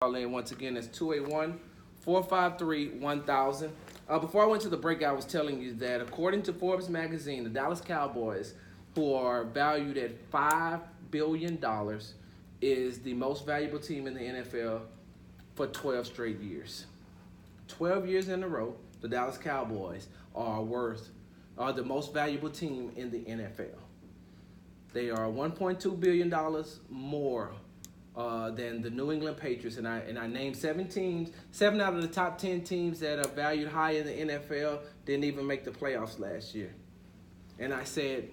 Call in once again. That's 281-453-1000. Before I went to the break, I was telling you that according to Forbes magazine, the Dallas Cowboys, who are valued at $5 billion, is the most valuable team in the NFL for 12 straight years. 12 years in a row, the Dallas Cowboys are the most valuable team in the NFL. They are $1.2 billion more than the New England Patriots, and I named 7 teams. 7 out of the top 10 teams that are valued high in the NFL didn't even make the playoffs last year. And I said,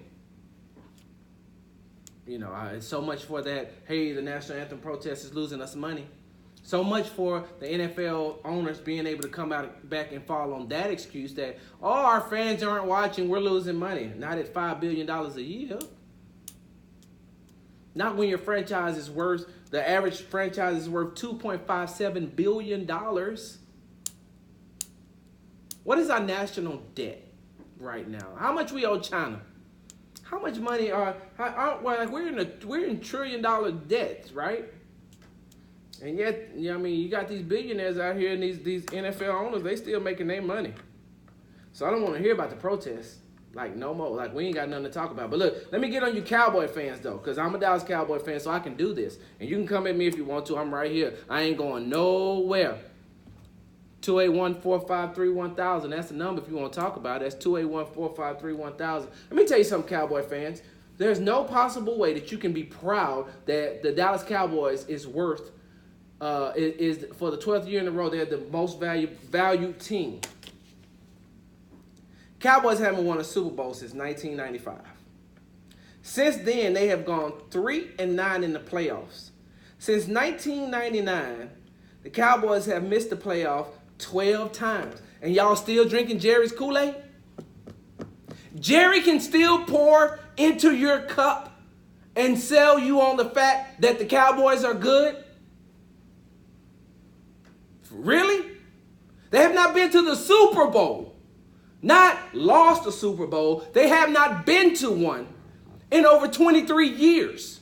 it's so much for that. Hey, the national anthem protest is losing us money. So much for the NFL owners being able to come back and fall on that excuse that, our fans aren't watching, we're losing money. Not at $5 billion a year. Not when your franchise is worth, the average franchise is worth $2.57 billion. What is our national debt right now? How much we owe China? How much money we're in $1 trillion debts, right? And yet, you got these billionaires out here and these NFL owners, they still making their money. So I don't want to hear about the protests. No more. We ain't got nothing to talk about. But look, let me get on you Cowboy fans, though, because I'm a Dallas Cowboy fan, so I can do this. And you can come at me if you want to. I'm right here. I ain't going nowhere. 281-453-1000. That's the number if you want to talk about it. That's 281-453-1000. Let me tell you something, Cowboy fans. There's no possible way that you can be proud that the Dallas Cowboys is for the 12th year in a row, they're the most valued team. Cowboys haven't won a Super Bowl since 1995. Since then, they have gone 3-9 in the playoffs. Since 1999, the Cowboys have missed the playoff 12 times. And y'all still drinking Jerry's Kool-Aid? Jerry can still pour into your cup and sell you on the fact that the Cowboys are good? Really? They have not been to the Super Bowl. Not lost the Super Bowl. They have not been to one in over 23 years.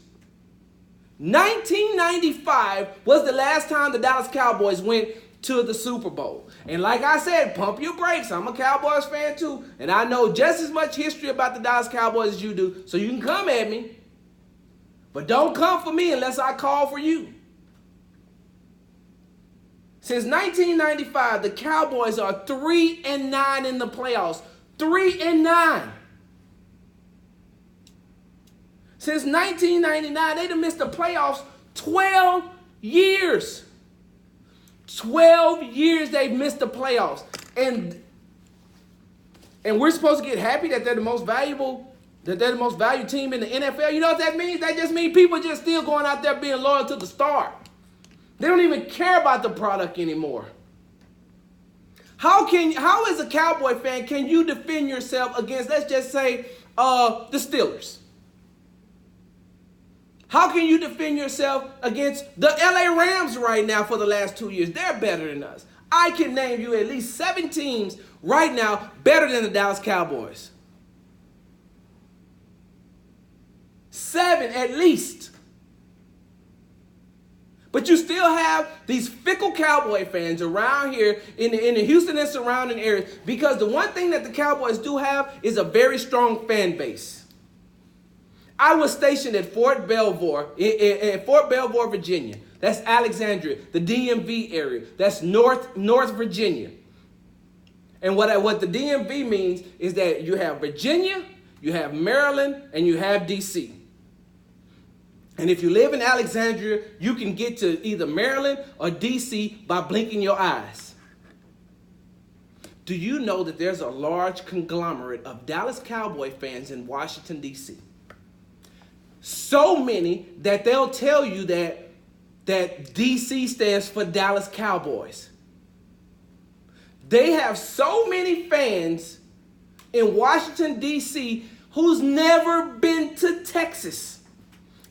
1995 was the last time the Dallas Cowboys went to the Super Bowl. And like I said, pump your brakes. I'm a Cowboys fan too. And I know just as much history about the Dallas Cowboys as you do. So you can come at me. But don't come for me unless I call for you. Since 1995, the Cowboys are 3-9 in the playoffs. 3-9. Since 1999, they done missed the playoffs 12 years. 12 years they've missed the playoffs. And we're supposed to get happy that they're the most valued team in the NFL. You know what that means? That just means people just still going out there being loyal to the star. They don't even care about the product anymore. How as a Cowboy fan, can you defend yourself against, let's just say, the Steelers? How can you defend yourself against the LA Rams right now for the last 2 years? They're better than us. I can name you at least 7 teams right now better than the Dallas Cowboys. 7 at least. But you still have these fickle Cowboy fans around here in the Houston and surrounding areas, because the one thing that the Cowboys do have is a very strong fan base. I was stationed at Fort Belvoir, Virginia. That's Alexandria, the DMV area. That's North Virginia. And what the DMV means is that you have Virginia, you have Maryland, and you have D.C. And if you live in Alexandria, you can get to either Maryland or D.C. by blinking your eyes. Do you know that there's a large conglomerate of Dallas Cowboy fans in Washington, D.C.? So many that they'll tell you that D.C. stands for Dallas Cowboys. They have so many fans in Washington, D.C. who's never been to Texas.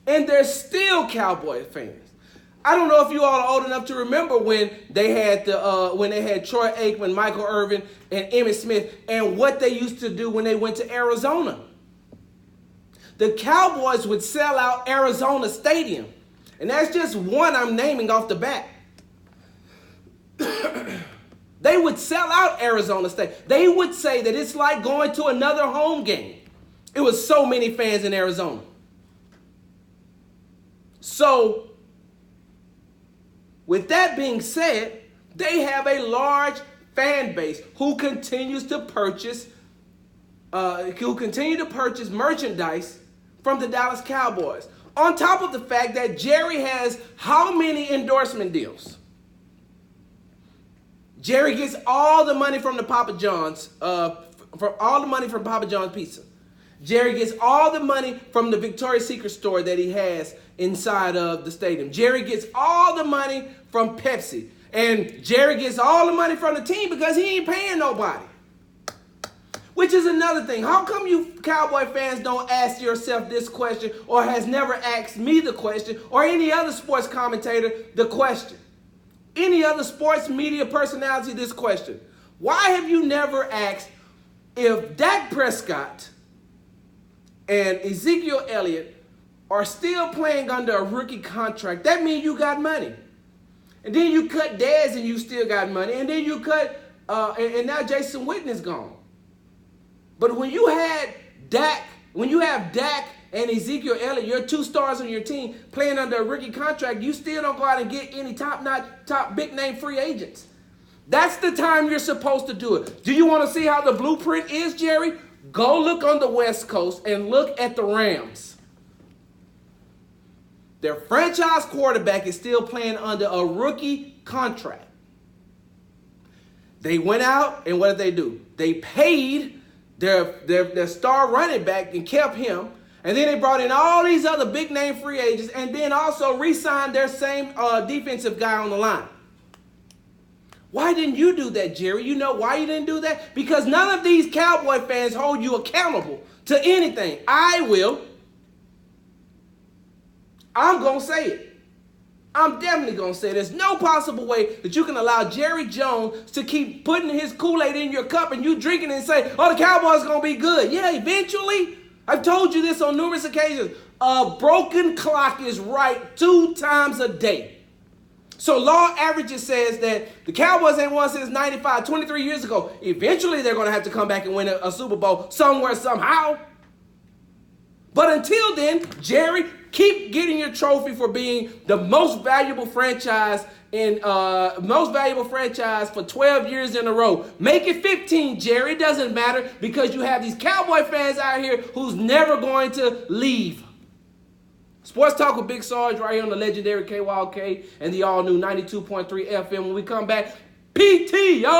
And they're still Cowboy fans. I don't know if you all are old enough to remember when they had Troy Aikman, Michael Irvin, and Emmitt Smith, and what they used to do when they went to Arizona. The Cowboys would sell out Arizona Stadium. And that's just one I'm naming off the bat. They would sell out Arizona State. They would say that it's like going to another home game. It was so many fans in Arizona. So, with that being said, they have a large fan base who continues to purchase merchandise from the Dallas Cowboys. On top of the fact that Jerry has how many endorsement deals? Jerry gets all the money from the Papa John's, from all the money from Papa John's Pizza. Jerry gets all the money from the Victoria's Secret store that he has inside of the stadium. Jerry gets all the money from Pepsi. And Jerry gets all the money from the team because he ain't paying nobody. Which is another thing. How come you Cowboy fans don't ask yourself this question, or has never asked me the question, or any other sports commentator the question? Any other sports media personality this question? Why have you never asked if Dak Prescott and Ezekiel Elliott are still playing under a rookie contract? That means you got money. And then you cut Dez and you still got money. And then you cut, and now Jason Witten is gone. But when you have Dak and Ezekiel Elliott, your two stars on your team, playing under a rookie contract, you still don't go out and get any top big name free agents. That's the time you're supposed to do it. Do you want to see how the blueprint is, Jerry? Go look on the West Coast and look at the Rams. Their franchise quarterback is still playing under a rookie contract. They went out and what did they do? They paid their star running back and kept him. And then they brought in all these other big name free agents and then also re-signed their same defensive guy on the line. Why didn't you do that, Jerry? You know why you didn't do that? Because none of these Cowboy fans hold you accountable to anything. I will. I'm going to say it. I'm definitely going to say it. There's no possible way that you can allow Jerry Jones to keep putting his Kool-Aid in your cup and you drinking it and say, oh, the Cowboys are going to be good. Yeah, eventually. I've told you this on numerous occasions. A broken clock is right 2 times a day. So law averages says that the Cowboys ain't won since 95, 23 years ago. Eventually, they're going to have to come back and win a Super Bowl somewhere, somehow. But until then, Jerry, keep getting your trophy for being the most valuable franchise for 12 years in a row. Make it 15, Jerry. It doesn't matter because you have these Cowboy fans out here who's never going to leave. Sports Talk with Big Sarge right here on the legendary KYK and the all-new 92.3 FM. When we come back, PT, y'all.